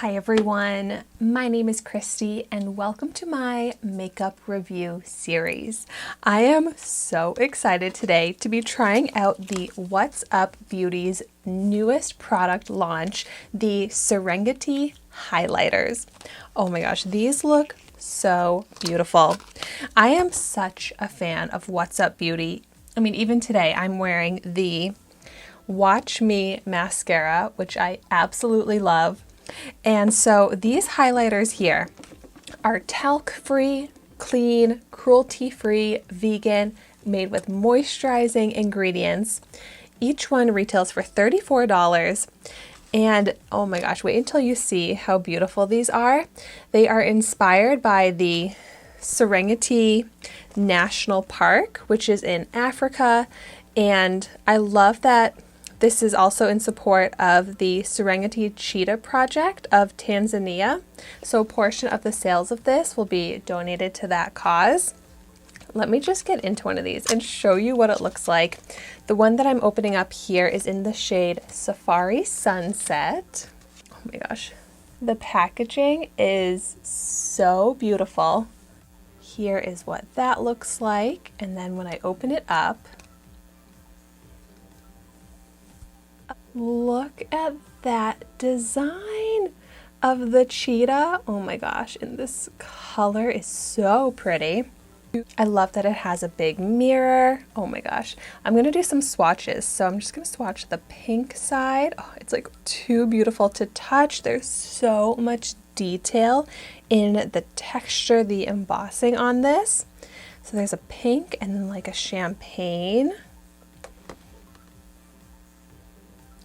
Hi everyone, my name is Christy and welcome to my makeup review series. I am so excited today to be trying out the What's Up Beauty's newest product launch, the Serengeti Highlighters. Oh my gosh, these look so beautiful. I am such a fan of What's Up Beauty. I mean, even today I'm wearing the Watch Me mascara, which I absolutely love. And so these highlighters here are talc-free, clean, cruelty-free, vegan, made with moisturizing ingredients. Each one retails for $34. And oh my gosh, wait until you see how beautiful these are. They are inspired by the Serengeti National Park, which is in Africa. And I love that this is also in support of the Serengeti Cheetah Project of Tanzania. So a portion of the sales of this will be donated to that cause. Let me just get into one of these and show you what it looks like. The one that I'm opening up here is in the shade Safari Sunset. Oh my gosh. The packaging is so beautiful. Here is what that looks like. And then when I open it up, look at that design of the cheetah. Oh my gosh, and this color is so pretty. I love that it has a big mirror. Oh my gosh. I'm going to do some swatches. So I'm just going to swatch the pink side. Oh, it's like too beautiful to touch. There's so much detail in the texture, the embossing on this. So there's a pink and then like a champagne.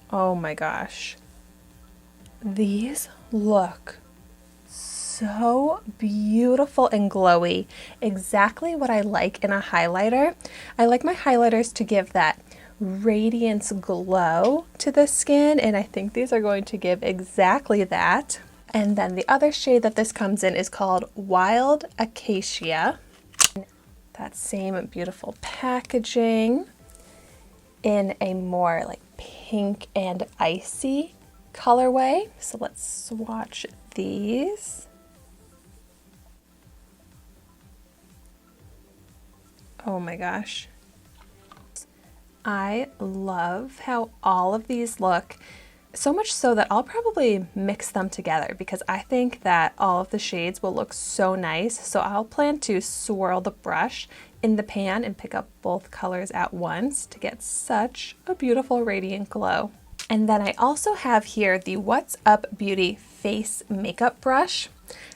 Oh my gosh. These look so beautiful and glowy. Exactly what I like in a highlighter. I like my highlighters to give that radiance glow to the skin, and I think these are going to give exactly that. And then the other shade that this comes in is called Wild Acacia. That same beautiful packaging in a more like pink and icy colorway. So let's swatch these. Oh my gosh. I love how all of these look, so much so that I'll probably mix them together because I think that all of the shades will look so nice. So I'll plan to swirl the brush in the pan and pick up both colors at once to get such a beautiful radiant glow. And then I also have here the What's Up Beauty Face Makeup Brush.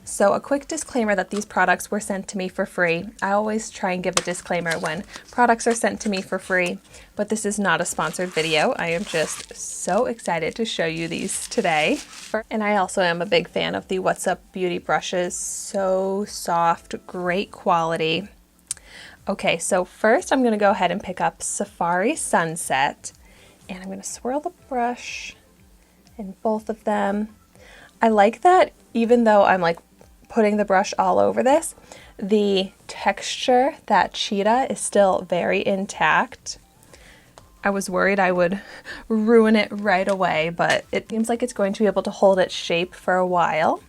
So a quick disclaimer that these products were sent to me for free. I always try and give a disclaimer when products are sent to me for free, but this is not a sponsored video. I am just so excited to show you these today. And I also am a big fan of the What's Up Beauty brushes. So soft, great quality. Okay, so first I'm going to go ahead and pick up Safari Sunset, and I'm going to swirl the brush in both of them. I like that even though I'm like putting the brush all over this, the texture, that cheetah, is still very intact. I was worried I would ruin it right away, but it seems like it's going to be able to hold its shape for a while.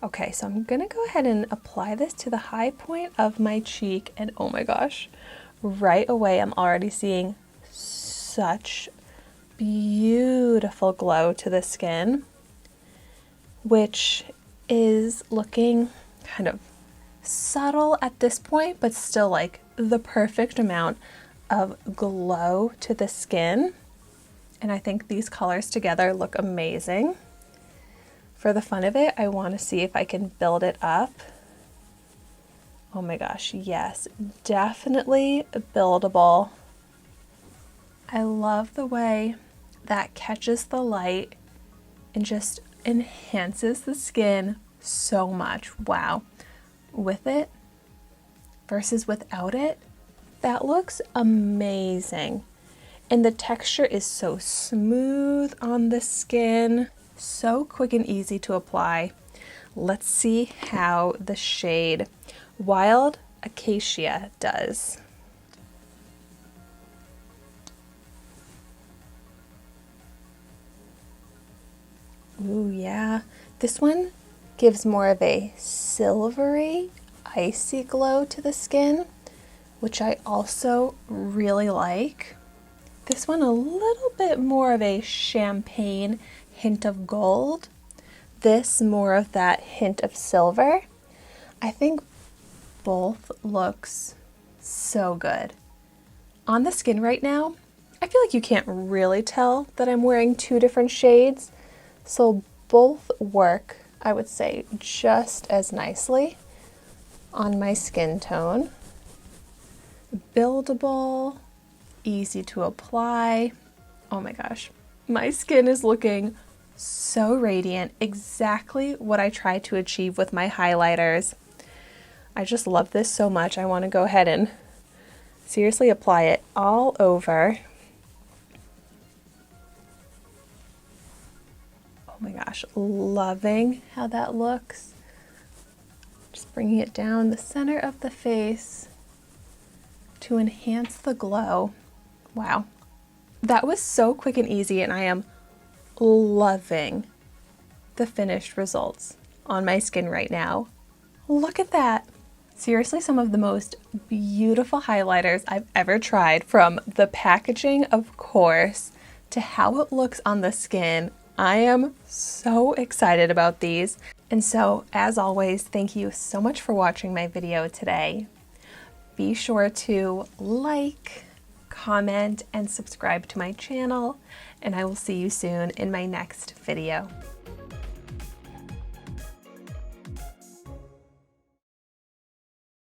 Okay, so I'm gonna go ahead and apply this to the high point of my cheek, and oh my gosh, right away I'm already seeing such beautiful glow to the skin, which is looking kind of subtle at this point, but still like the perfect amount of glow to the skin. And I think these colors together look amazing. For the fun of it, I want to see if I can build it up. Oh my gosh, yes, definitely buildable. I love the way that catches the light and just enhances the skin so much. Wow. With it versus without it, that looks amazing. And the texture is so smooth on the skin. So quick and easy to apply. Let's see how the shade Wild Acacia does. Ooh, yeah. This one gives more of a silvery, icy glow to the skin, which I also really like. This one a little bit more of a champagne hint of gold. This more of that hint of silver. I think both looks so good. On the skin right now, I feel like you can't really tell that I'm wearing two different shades, so both work, I would say, just as nicely on my skin tone. Buildable, easy to apply. Oh my gosh, my skin is looking so radiant, exactly what I try to achieve with my highlighters. I just love this so much. I want to go ahead and seriously apply it all over. Oh my gosh, loving how that looks. Just bringing it down the center of the face to enhance the glow. Wow, that was so quick and easy, and I am loving the finished results on my skin right now. Look at that. Seriously, some of the most beautiful highlighters I've ever tried, from the packaging, of course, to how it looks on the skin. I am so excited about these. And so, as always, thank you so much for watching my video today. Be sure to like, comment, and subscribe to my channel, and I will see you soon in my next video.